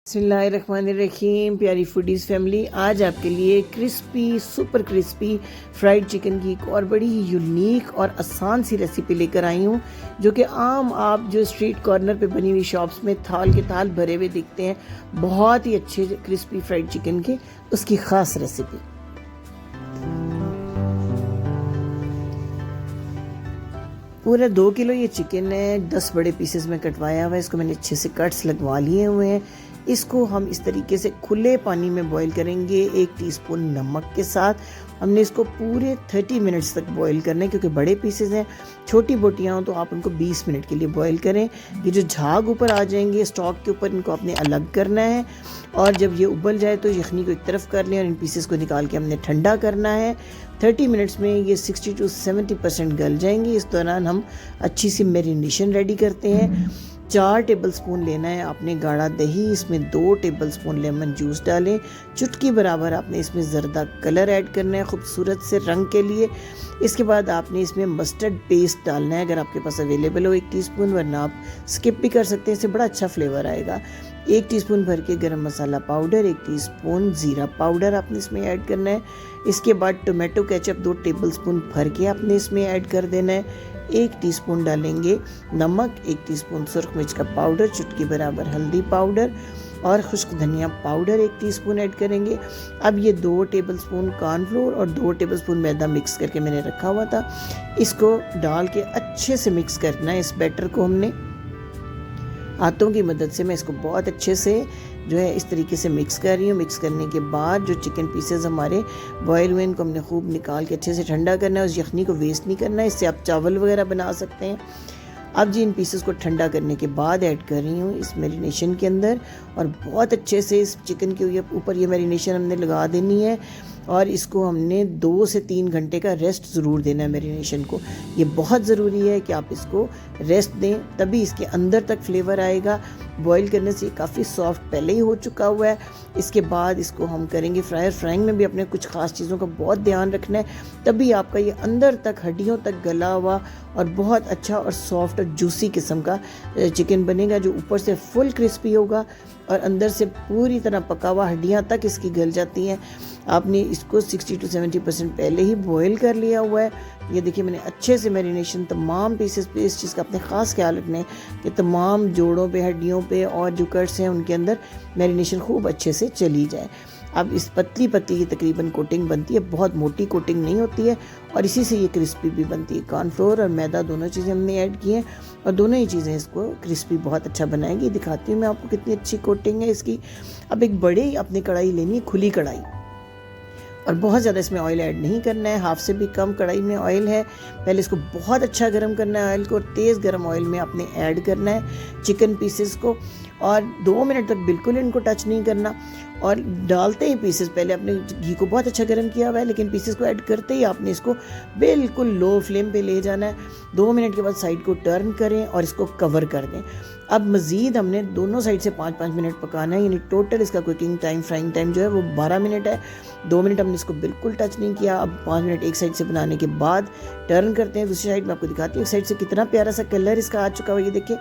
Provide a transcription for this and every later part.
बिस्मिल्लाहिर्रहमानिर्रहीम। प्यारी foodies family, आज आपके लिए crispy super crispy fried chicken की एक और बड़ी ही यूनिक और आसान सी रेसिपी लेकर आई हूँ, जो कि आम आप जो स्ट्रीट कॉर्नर पे बनी हुई शॉप्स में थाल के थाल भरे हुए दिखते हैं। बहुत ही अच्छे क्रिस्पी फ्राइड चिकन के उसकी ख़ास रेसिपी। पूरा 2 किलो ये चिकन है, 10 बड़े पीसेस में कटवाया हुआ है। इसको मैंने अच्छे से कट्स लगवा लिए हुए हैं। इसको हम इस तरीके से खुले पानी में बॉईल करेंगे 1 टीस्पून नमक के साथ। हमने इसको पूरे 30 मिनट्स तक बॉईल करना है, क्योंकि बड़े पीसेस हैं। छोटी बोटियाँ हों तो आप उनको 20 मिनट के लिए बॉईल करें। ये जो झाग ऊपर आ जाएंगे स्टॉक के ऊपर, इनको आपने अलग करना है। और जब ये उबल जाए तो यखनी को एक तरफ कर लें और इन पीसेस को निकाल के हमने ठंडा करना है। 30 मिनट्स में ये 60 to 70% गल जाएंगे। इस दौरान हम अच्छी सी मैरिनेशन रेडी करते हैं। 4 टेबलस्पून लेना है आपने गाढ़ा दही, इसमें 2 टेबलस्पून लेमन जूस डालें। चुटकी बराबर आपने इसमें ज़रदा कलर ऐड करना है खूबसूरत से रंग के लिए। इसके बाद आपने इसमें मस्टर्ड पेस्ट डालना है, अगर आपके पास अवेलेबल हो 1 टीस्पून, वरना आप स्किप भी कर सकते हैं, इससे बड़ा अच्छा फ्लेवर आएगा। 1 टीस्पून भर के गरम मसाला पाउडर, 1 टीस्पून ज़ीरा पाउडर आपने इसमें ऐड करना है। इसके बाद टोमेटो केचप 2 टेबलस्पून भर के आपने इसमें ऐड कर देना है। 1 टीस्पून डालेंगे नमक, 1 टीस्पून सुर्ख मिर्च का पाउडर, चुटकी बराबर हल्दी पाउडर और खुश्क धनिया पाउडर 1 टीस्पून ऐड करेंगे। अब ये 2 टेबलस्पून कॉर्नफ्लोर और 2 टेबलस्पून मैदा मिक्स करके मैंने रखा हुआ था, इसको डाल के अच्छे से मिक्स करना है। इस बैटर को हमने हाथों की मदद से, मैं इसको बहुत अच्छे से जो है इस तरीके से मिक्स कर रही हूँ। मिक्स करने के बाद जो चिकन पीसेस हमारे बॉयल हुए, इनको हमने खूब निकाल के अच्छे से ठंडा करना है। उस यखनी को वेस्ट नहीं करना है, इससे आप चावल वगैरह बना सकते हैं। अब जी इन पीसेस को ठंडा करने के बाद ऐड कर रही हूँ इस मैरिनेशन के अंदर, और बहुत अच्छे से इस चिकन के ऊपर ये मैरिनेशन हमने लगा देनी है। और इसको हमने 2 से 3 घंटे का रेस्ट ज़रूर देना है मैरिनेशन को। ये बहुत ज़रूरी है कि आप इसको रेस्ट दें, तभी इसके अंदर तक फ्लेवर आएगा। बॉईल करने से काफ़ी सॉफ्ट पहले ही हो चुका हुआ है। इसके बाद इसको हम करेंगे फ्राइंग में भी अपने कुछ ख़ास चीज़ों का बहुत ध्यान रखना है, तभी आपका ये अंदर तक हड्डियों तक गला हुआ और बहुत अच्छा और सॉफ्ट और जूसी किस्म का चिकन बनेगा, जो ऊपर से फुल क्रिस्पी होगा और अंदर से पूरी तरह पका हुआ, हड्डियाँ तक इसकी गल जाती हैं। आपने इसको 60 to 70% पहले ही बॉईल कर लिया हुआ है। ये देखिए मैंने अच्छे से मैरिनेशन तमाम पीसेस पे, इस चीज़ का अपने ख़ास ख्याल रखना है कि तमाम जोड़ों पे, हड्डियों पे और जो कट्स हैं उनके अंदर मैरिनेशन खूब अच्छे से चली जाए। अब इस पतली पतली की तकरीबन कोटिंग बनती है, बहुत मोटी कोटिंग नहीं होती है, और इसी से ये क्रिस्पी भी बनती है। कॉर्नफ्लोर और मैदा दोनों चीज़ें हमने ऐड की हैं और दोनों ही चीज़ें इसको क्रिस्पी बहुत अच्छा बनाएंगी। दिखाती हूँ मैं आपको कितनी अच्छी कोटिंग है इसकी। अब एक बड़ी अपनी कढ़ाई लेनी है, खुली कढ़ाई, और बहुत ज़्यादा इसमें ऑयल ऐड नहीं करना है। हाफ से भी कम कढ़ाई में ऑयल है। पहले इसको बहुत अच्छा गर्म करना है ऑयल को, और तेज़ गर्म ऑयल में आपने ऐड करना है चिकन पीसेस को, और 2 मिनट तक बिल्कुल इनको टच नहीं करना। और डालते ही पीसेस, पहले आपने घी को बहुत अच्छा गर्म किया हुआ है, लेकिन पीसेस को ऐड करते ही आपने इसको बिल्कुल लो फ्लेम पे ले जाना है। 2 मिनट के बाद साइड को टर्न करें और इसको कवर कर दें। अब मज़ीद हमने दोनों साइड से 5-5 मिनट पकाना है, यानी टोटल इसका कुकिंग टाइम, फ्राइंग टाइम जो है वो 12 मिनट है। 2 मिनट हमने इसको बिल्कुल टच नहीं किया। अब 5 मिनट एक साइड से बनाने के बाद टर्न करते हैं। दूसरी साइड में आपको दिखाती हूँ एक साइड से कितना प्यारा सा कलर इसका आ चुका है। ये देखिए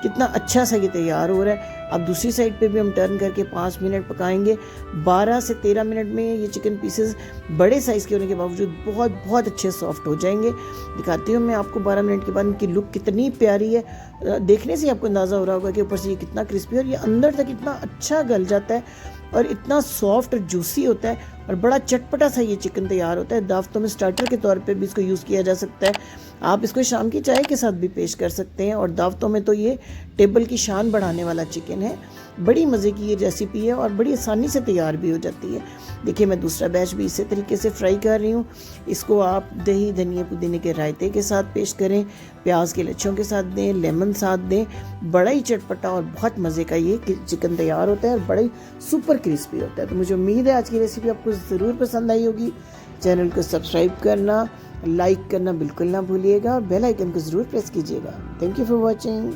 कितना अच्छा सा ये तैयार हो रहा है। अब दूसरी साइड पे भी हम टर्न करके 5 मिनट पकाएंगे। 12 से 13 मिनट में ये चिकन पीसेस बड़े साइज़ के होने के बावजूद बहुत बहुत अच्छे सॉफ्ट हो जाएंगे। दिखाती हूँ मैं आपको 12 मिनट के बाद इनकी लुक कितनी प्यारी है। देखने से आपको अंदाज़ा हो रहा होगा कि ऊपर से ये कितना क्रिस्पी है और ये अंदर तक इतना अच्छा गल जाता है और इतना सॉफ्ट और जूसी होता है, और बड़ा चटपटा सा ये चिकन तैयार होता है। दावतों में स्टार्टर के तौर पे भी इसको यूज़ किया जा सकता है। आप इसको शाम की चाय के साथ भी पेश कर सकते हैं, और दावतों में तो ये टेबल की शान बढ़ाने वाला चिकन है। बड़ी मज़े की ये रेसिपी है और बड़ी आसानी से तैयार भी हो जाती है। देखिए मैं दूसरा बैच भी इसी तरीके से फ्राई कर रही हूँ। इसको आप दही, धनिया, पुदीने के रायते के साथ पेश करें, प्याज के लच्छों के साथ दें, लेमन साथ दें। बड़ा ही चटपटा और बहुत मज़े का ये चिकन तैयार होता है और बड़ा ही सुपर क्रिस्पी होता है। तो मुझे उम्मीद है आज की रेसिपी आपको ज़रूर पसंद आई होगी। चैनल को सब्सक्राइब करना, लाइक करना बिल्कुल ना भूलिएगा, और बेल आइकन को ज़रूर प्रेस कीजिएगा। Thank you for watching.